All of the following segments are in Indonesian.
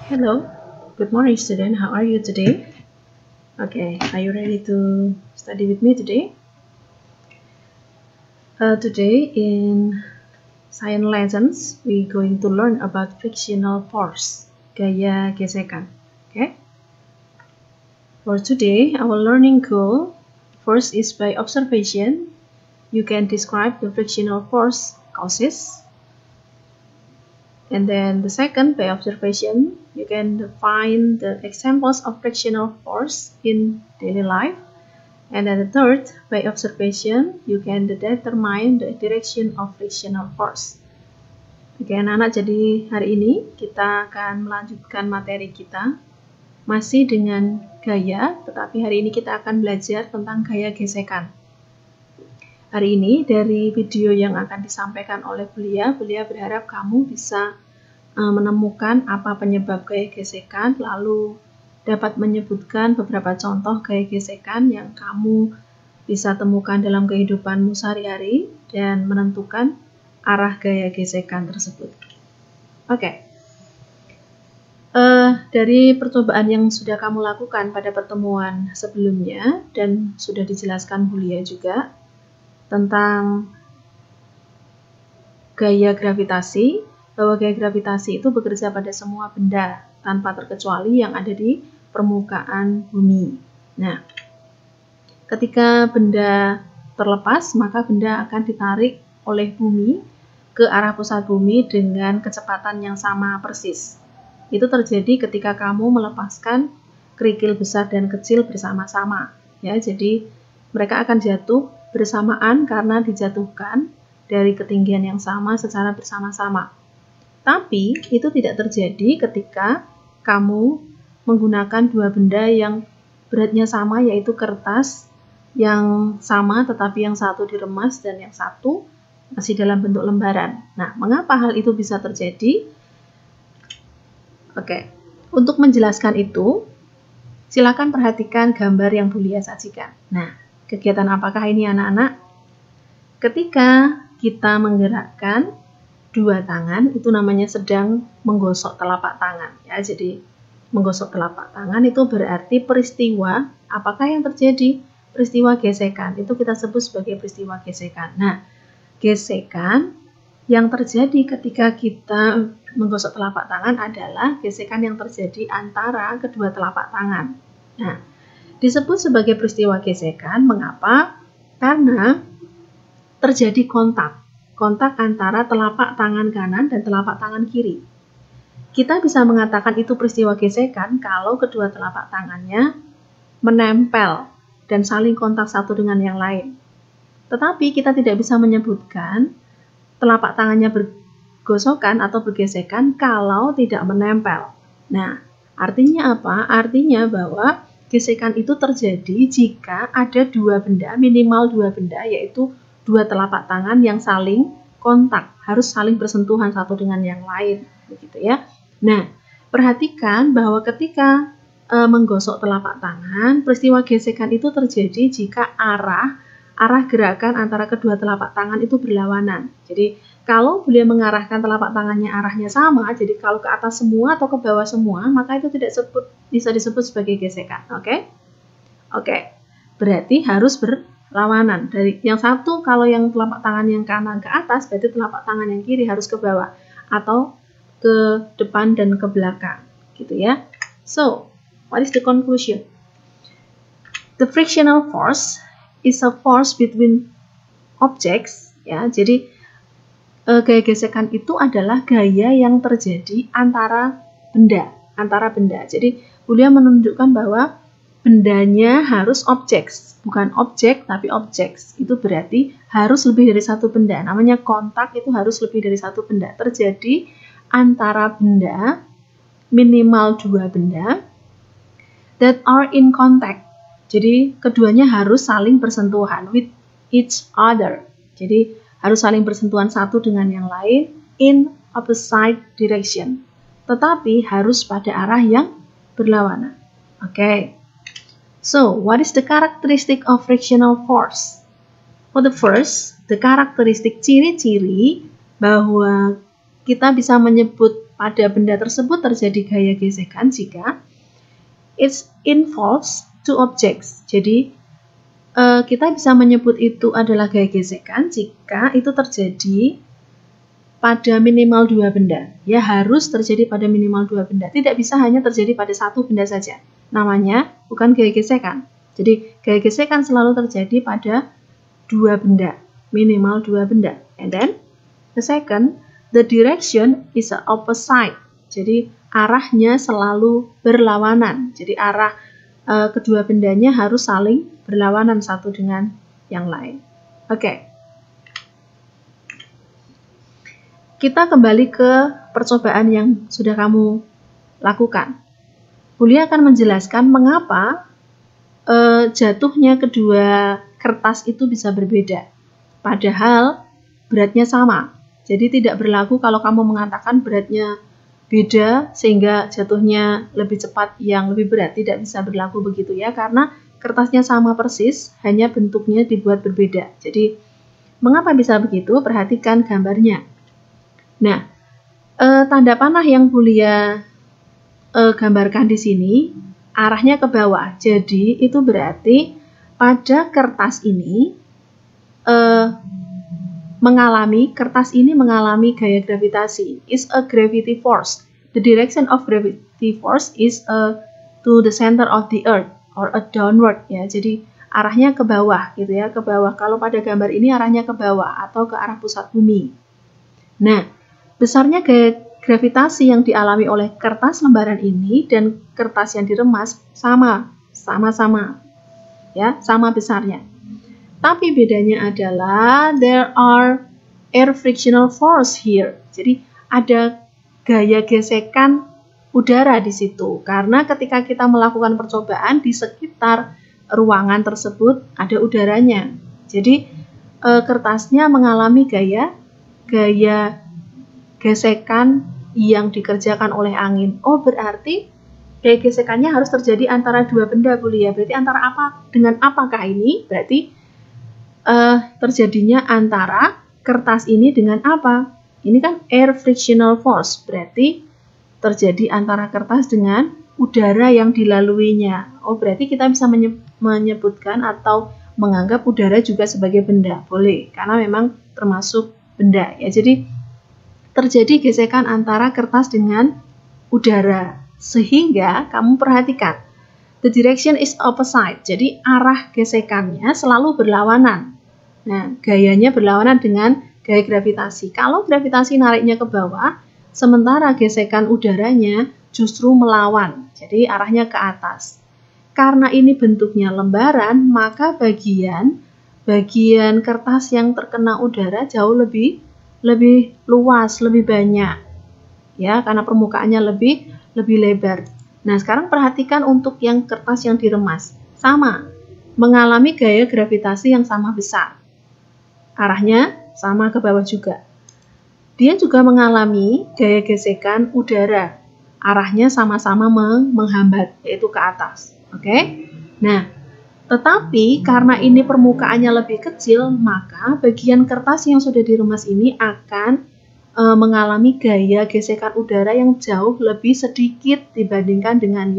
Hello, good morning student. How are you today? Okay, are you ready to study with me today? Today in science lessons, we're going to learn about frictional force, gaya gesekan. Okay? For today, our learning goal first is by observation. You can describe the frictional force causes. And then the second, by observation, you can find the examples of frictional force in daily life. And then the third, by observation, you can determine the direction of frictional force. Oke, anak-anak, jadi hari ini kita akan melanjutkan materi kita masih dengan gaya, tetapi hari ini kita akan belajar tentang gaya gesekan. Hari ini dari video yang akan disampaikan oleh beliau berharap kamu bisa menemukan apa penyebab gaya gesekan, lalu dapat menyebutkan beberapa contoh gaya gesekan yang kamu bisa temukan dalam kehidupanmu sehari-hari dan menentukan arah gaya gesekan tersebut. Oke. Dari percobaan yang sudah kamu lakukan pada pertemuan sebelumnya dan sudah dijelaskan Bulia juga tentang gaya gravitasi, bahwa gaya gravitasi itu bekerja pada semua benda tanpa terkecuali yang ada di permukaan bumi. Nah, ketika benda terlepas, maka benda akan ditarik oleh bumi ke arah pusat bumi dengan kecepatan yang sama persis. Itu terjadi ketika kamu melepaskan kerikil besar dan kecil bersama-sama. Ya, jadi mereka akan jatuh bersamaan karena dijatuhkan dari ketinggian yang sama secara bersama-sama. Tapi itu tidak terjadi ketika kamu menggunakan dua benda yang beratnya sama, yaitu kertas yang sama tetapi yang satu diremas dan yang satu masih dalam bentuk lembaran. Nah, mengapa hal itu bisa terjadi? Oke, untuk menjelaskan itu, silakan perhatikan gambar yang Bulia sajikan. Nah, kegiatan apakah ini anak-anak? Ketika kita menggerakkan dua tangan, itu namanya sedang menggosok telapak tangan. Ya, jadi menggosok telapak tangan itu berarti peristiwa, apakah yang terjadi? Peristiwa gesekan, itu kita sebut sebagai peristiwa gesekan. Nah, gesekan yang terjadi ketika kita menggosok telapak tangan adalah gesekan yang terjadi antara kedua telapak tangan. Nah, disebut sebagai peristiwa gesekan, mengapa? Karena terjadi kontak antara telapak tangan kanan dan telapak tangan kiri. Kita bisa mengatakan itu peristiwa gesekan kalau kedua telapak tangannya menempel dan saling kontak satu dengan yang lain. Tetapi kita tidak bisa menyebutkan telapak tangannya bergosokan atau bergesekan kalau tidak menempel. Nah, artinya apa? Artinya bahwa gesekan itu terjadi jika ada dua benda, minimal dua benda, yaitu dua telapak tangan yang saling kontak, harus saling bersentuhan satu dengan yang lain, begitu ya. Nah, perhatikan bahwa ketika menggosok telapak tangan, peristiwa gesekan itu terjadi jika arah gerakan antara kedua telapak tangan itu berlawanan. Jadi, kalau beliau mengarahkan telapak tangannya arahnya sama, jadi kalau ke atas semua atau ke bawah semua, maka itu bisa disebut sebagai gesekan. Oke? Oke. Berarti harus berlawanan. Dari yang satu, kalau yang telapak tangan yang kanan ke atas, berarti telapak tangan yang kiri harus ke bawah atau ke depan dan ke belakang, gitu ya. So, what is the conclusion? The frictional force is a force between objects, ya. Jadi gaya gesekan itu adalah gaya yang terjadi antara benda. Jadi Bulia menunjukkan bahwa bendanya harus objeks, bukan objek tapi objeks. Itu berarti harus lebih dari satu benda. Namanya kontak itu harus lebih dari satu benda. Terjadi antara benda, minimal dua benda, that are in contact. Jadi keduanya harus saling bersentuhan with each other. Jadi harus saling bersentuhan satu dengan yang lain in opposite direction. Tetapi harus pada arah yang berlawanan. Oke. So, what is the characteristic of frictional force? For the first, the characteristic ciri-ciri bahwa kita bisa menyebut pada benda tersebut terjadi gaya gesekan jika it involves two objects. Jadi kita bisa menyebut itu adalah gaya gesekan jika itu terjadi pada minimal dua benda. Ya, harus terjadi pada minimal dua benda. Tidak bisa hanya terjadi pada satu benda saja. Namanya bukan gaya gesekan. Jadi gaya gesekan selalu terjadi pada dua benda, minimal dua benda. And then the second, the direction is opposite. Jadi arahnya selalu berlawanan. Jadi arah kedua bendanya harus saling berlawanan satu dengan yang lain. Oke. Kita kembali ke percobaan yang sudah kamu lakukan. Bulia akan menjelaskan mengapa jatuhnya kedua kertas itu bisa berbeda. Padahal beratnya sama. Jadi tidak berlaku kalau kamu mengatakan beratnya beda sehingga jatuhnya lebih cepat yang lebih berat. Tidak bisa berlaku begitu ya, karena kertasnya sama persis, hanya bentuknya dibuat berbeda. Jadi mengapa bisa begitu? Perhatikan gambarnya. Nah, tanda panah yang Bulia gambarkan di sini arahnya ke bawah. Jadi itu berarti pada kertas ini kertas ini mengalami gaya gravitasi. Is a gravity force. The direction of gravity force is to the center of the earth or a downward ya. Jadi arahnya ke bawah gitu ya, ke bawah. Kalau pada gambar ini arahnya ke bawah atau ke arah pusat bumi. Nah, besarnya gaya gravitasi yang dialami oleh kertas lembaran ini dan kertas yang diremas sama-sama ya, sama besarnya. Tapi bedanya adalah there are air frictional force here. Jadi ada gaya gesekan udara di situ. Karena ketika kita melakukan percobaan di sekitar ruangan tersebut ada udaranya. Jadi kertasnya mengalami gaya gesekan yang dikerjakan oleh angin. Oh, berarti gaya gesekannya harus terjadi antara dua benda, Bulia. Berarti antara apa dengan apakah ini? Berarti terjadinya antara kertas ini dengan apa? Ini kan air frictional force. Berarti terjadi antara kertas dengan udara yang dilaluinya. Oh, berarti kita bisa menyebutkan atau menganggap udara juga sebagai benda. Boleh, karena memang termasuk benda. Ya, jadi terjadi gesekan antara kertas dengan udara. Sehingga kamu perhatikan, the direction is opposite. Jadi arah gesekannya selalu berlawanan. Nah, gayanya berlawanan dengan gaya gravitasi. Kalau gravitasi nariknya ke bawah, sementara gesekan udaranya justru melawan. Jadi arahnya ke atas. Karena ini bentuknya lembaran, maka bagian kertas yang terkena udara jauh lebih luas, lebih banyak. Ya, karena permukaannya lebih lebar. Nah, sekarang perhatikan untuk yang kertas yang diremas. Sama, mengalami gaya gravitasi yang sama besar. Arahnya sama ke bawah juga. Dia juga mengalami gaya gesekan udara. Arahnya sama-sama menghambat, yaitu ke atas. Oke? Nah, tetapi karena ini permukaannya lebih kecil, maka bagian kertas yang sudah diremas ini akan mengalami gaya gesekan udara yang jauh lebih sedikit dibandingkan dengan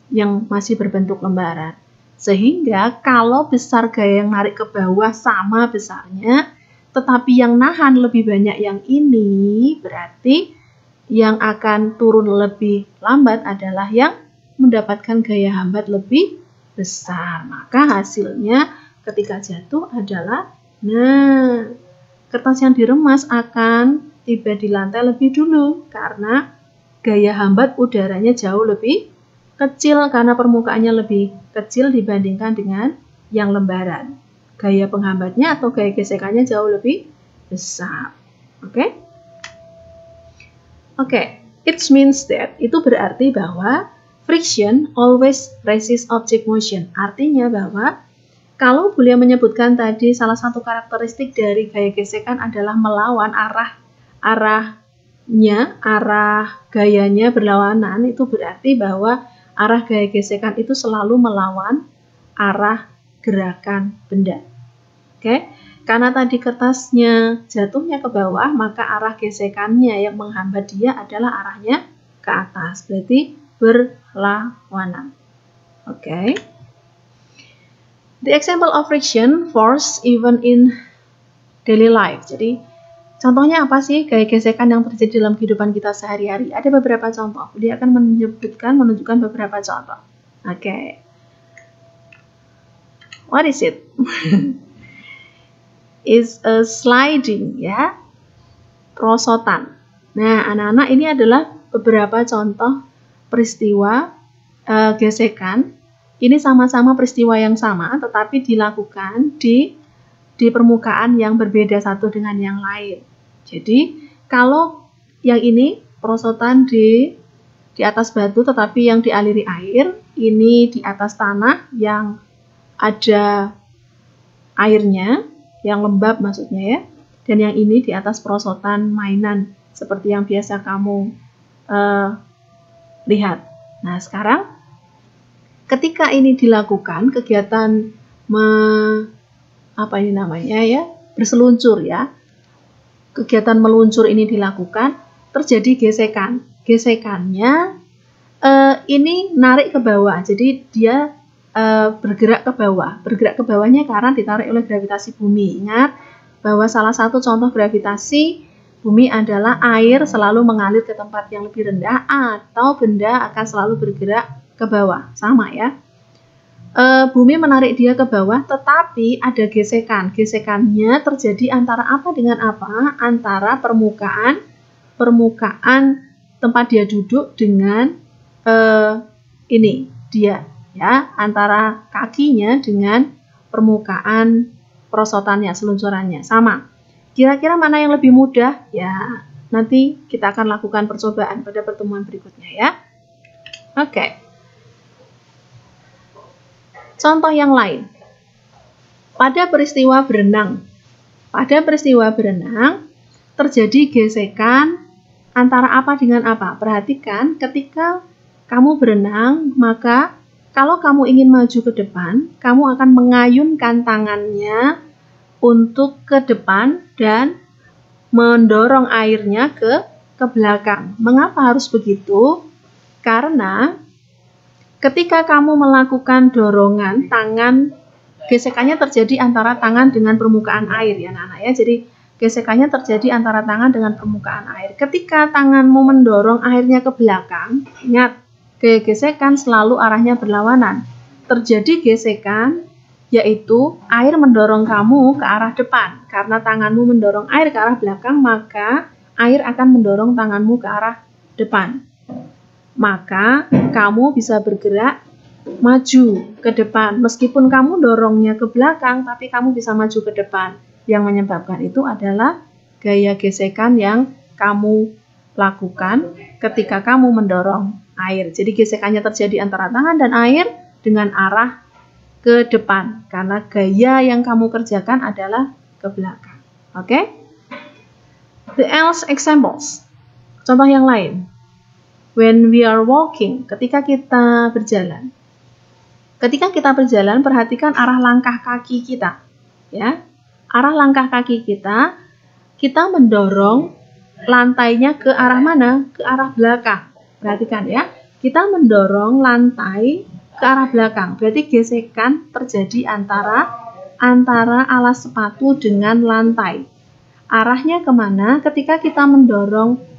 yang masih berbentuk lembaran. Sehingga kalau besar gaya yang narik ke bawah sama besarnya, tetapi yang nahan lebih banyak yang ini, berarti yang akan turun lebih lambat adalah yang mendapatkan gaya hambat lebih besar. Maka hasilnya ketika jatuh adalah, nah, kertas yang diremas akan tiba di lantai lebih dulu karena gaya hambat udaranya jauh lebih kecil karena permukaannya lebih kecil dibandingkan dengan yang lembaran. Gaya penghambatnya atau gaya gesekannya jauh lebih besar. Oke? Oke, it means that, itu berarti bahwa friction always resists object motion. Artinya bahwa kalau Bulia menyebutkan tadi salah satu karakteristik dari gaya gesekan adalah melawan arah gayanya berlawanan, itu berarti bahwa arah gaya gesekan itu selalu melawan arah gerakan benda. Oke? Karena tadi kertasnya jatuhnya ke bawah, maka arah gesekannya yang menghambat dia adalah arahnya ke atas. Berarti berlawanan. Oke. The example of friction force even in daily life. Jadi contohnya apa sih gaya gesekan yang terjadi dalam kehidupan kita sehari-hari? Ada beberapa contoh. Dia akan menunjukkan beberapa contoh. Oke. What is it? Is a sliding, ya. Perosotan. Nah, anak-anak, ini adalah beberapa contoh peristiwa gesekan. Ini sama-sama peristiwa yang sama, tetapi dilakukan di permukaan yang berbeda satu dengan yang lain. Jadi, kalau yang ini perosotan di atas batu, tetapi yang dialiri air, ini di atas tanah yang ada airnya, yang lembab maksudnya ya. Dan yang ini di atas perosotan mainan, seperti yang biasa kamu lihat. Nah, sekarang ketika ini dilakukan kegiatan berseluncur ya. Kegiatan meluncur ini dilakukan, terjadi gesekan. Gesekannya ini narik ke bawah. Jadi dia bergerak ke bawah. Bergerak ke bawahnya karena ditarik oleh gravitasi bumi. Ingat bahwa salah satu contoh gravitasi bumi adalah air selalu mengalir ke tempat yang lebih rendah atau benda akan selalu bergerak ke bawah. Sama ya. Bumi menarik dia ke bawah, tetapi ada gesekan. Gesekannya terjadi antara apa dengan apa? Antara permukaan tempat dia duduk dengan ini dia ya, antara kakinya dengan permukaan perosotannya, seluncurannya. Sama. Kira-kira mana yang lebih mudah? Ya, nanti kita akan lakukan percobaan pada pertemuan berikutnya ya. Oke. Contoh yang lain. Pada peristiwa berenang terjadi gesekan antara apa dengan apa? Perhatikan, ketika kamu berenang, maka kalau kamu ingin maju ke depan, kamu akan mengayunkan tangannya untuk ke depan dan mendorong airnya ke belakang. Mengapa harus begitu? Karena ketika kamu melakukan dorongan tangan, gesekannya terjadi antara tangan dengan permukaan air ya anak-anak ya. Jadi gesekannya terjadi antara tangan dengan permukaan air. Ketika tanganmu mendorong airnya ke belakang, ingat, gesekan selalu arahnya berlawanan. Terjadi gesekan, yaitu air mendorong kamu ke arah depan. Karena tanganmu mendorong air ke arah belakang, maka air akan mendorong tanganmu ke arah depan. Maka kamu bisa bergerak maju ke depan. Meskipun kamu dorongnya ke belakang, tapi kamu bisa maju ke depan. Yang menyebabkan itu adalah gaya gesekan yang kamu lakukan ketika kamu mendorong air. Jadi gesekannya terjadi antara tangan dan air dengan arah ke depan. Karena gaya yang kamu kerjakan adalah ke belakang. Oke? The else examples. Contoh yang lain. When we are walking, ketika kita berjalan. Ketika kita berjalan, perhatikan arah langkah kaki kita. Ya, arah langkah kaki kita mendorong lantainya ke arah mana? Ke arah belakang. Perhatikan ya, kita mendorong lantai ke arah belakang. Berarti gesekan terjadi antara alas sepatu dengan lantai. Arahnya kemana? Ketika kita mendorong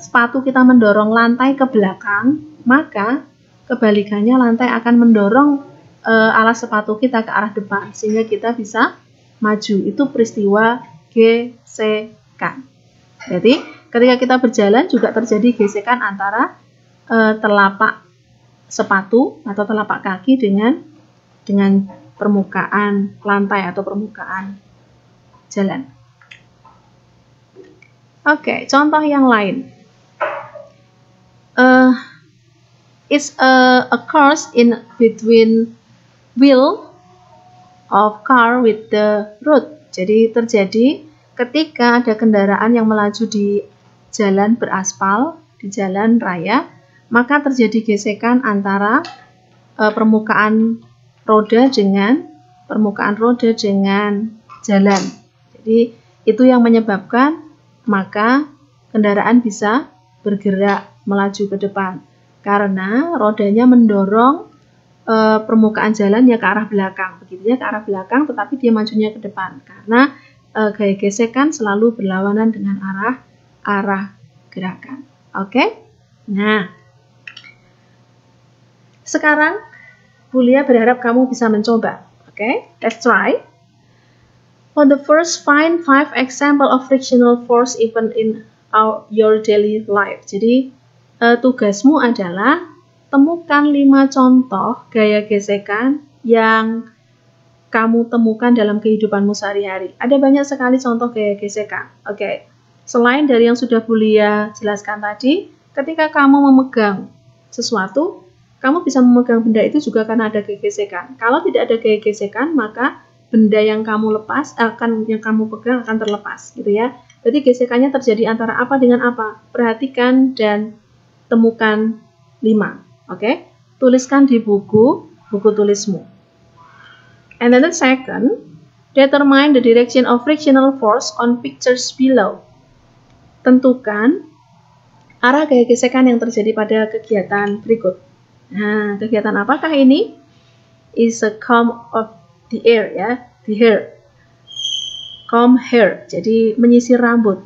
sepatu kita mendorong lantai ke belakang, maka kebalikannya lantai akan mendorong alas sepatu kita ke arah depan, sehingga kita bisa maju. Itu peristiwa gesekan. Jadi ketika kita berjalan juga terjadi gesekan antara telapak sepatu atau telapak kaki dengan permukaan lantai atau permukaan jalan. Oke, contoh yang lain. It's a course in between wheel of car with the road. Jadi terjadi ketika ada kendaraan yang melaju di jalan beraspal, di jalan raya, maka terjadi gesekan antara permukaan roda dengan jalan. Jadi itu yang menyebabkan maka kendaraan bisa bergerak melaju ke depan karena rodanya mendorong permukaan jalan ya ke arah belakang, begitu ya, ke arah belakang, tetapi dia majunya ke depan karena gaya gesekan selalu berlawanan dengan arah gerakan. Oke? Nah, sekarang Bulia berharap kamu bisa mencoba. Oke? Let's try. For the first, find 5 example of frictional force even in your daily life. Jadi tugasmu adalah temukan 5 contoh gaya gesekan yang kamu temukan dalam kehidupanmu sehari-hari. Ada banyak sekali contoh gaya gesekan. Oke. Selain dari yang sudah Bulia jelaskan tadi, ketika kamu memegang sesuatu, kamu bisa memegang benda itu juga karena ada gaya gesekan. Kalau tidak ada gaya gesekan, maka benda yang kamu pegang akan terlepas, gitu ya. Berarti gesekannya terjadi antara apa dengan apa? Perhatikan dan temukan 5. Oke, tuliskan di buku tulismu. And then the second, determine the direction of frictional force on pictures below. Tentukan arah gaya gesekan yang terjadi pada kegiatan berikut. Nah, kegiatan apakah ini? Is a comb of the hair, ya, the hair. Comb hair, jadi menyisir rambut.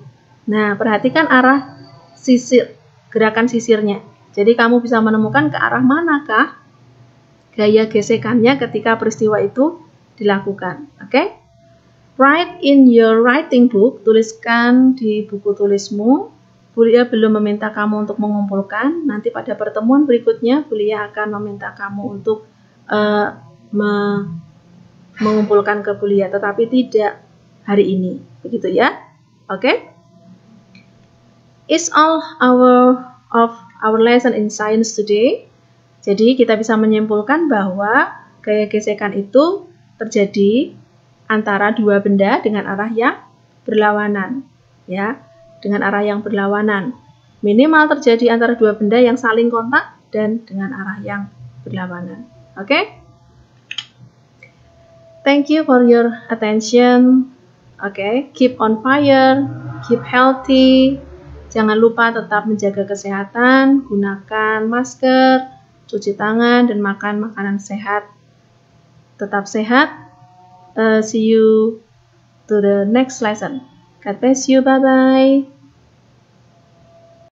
Nah, perhatikan arah sisir, gerakan sisirnya. Jadi kamu bisa menemukan ke arah manakah gaya gesekannya ketika peristiwa itu dilakukan. Oke? Write in your writing book, tuliskan di buku tulismu. Bulia belum meminta kamu untuk mengumpulkan. Nanti pada pertemuan berikutnya, Bulia akan meminta kamu untuk mengumpulkan ke Bulia, tetapi tidak hari ini. Begitu ya? Oke? It's all of our lesson in science today. Jadi kita bisa menyimpulkan bahwa gaya gesekan itu terjadi antara dua benda dengan arah yang berlawanan, ya, dengan arah yang berlawanan. Minimal terjadi antara dua benda yang saling kontak dan dengan arah yang berlawanan. Oke? Thank you for your attention. Oke, keep on fire, keep healthy. Jangan lupa tetap menjaga kesehatan, gunakan masker, cuci tangan, dan makan makanan sehat. Tetap sehat. See you to the next lesson. God bless you. Bye-bye.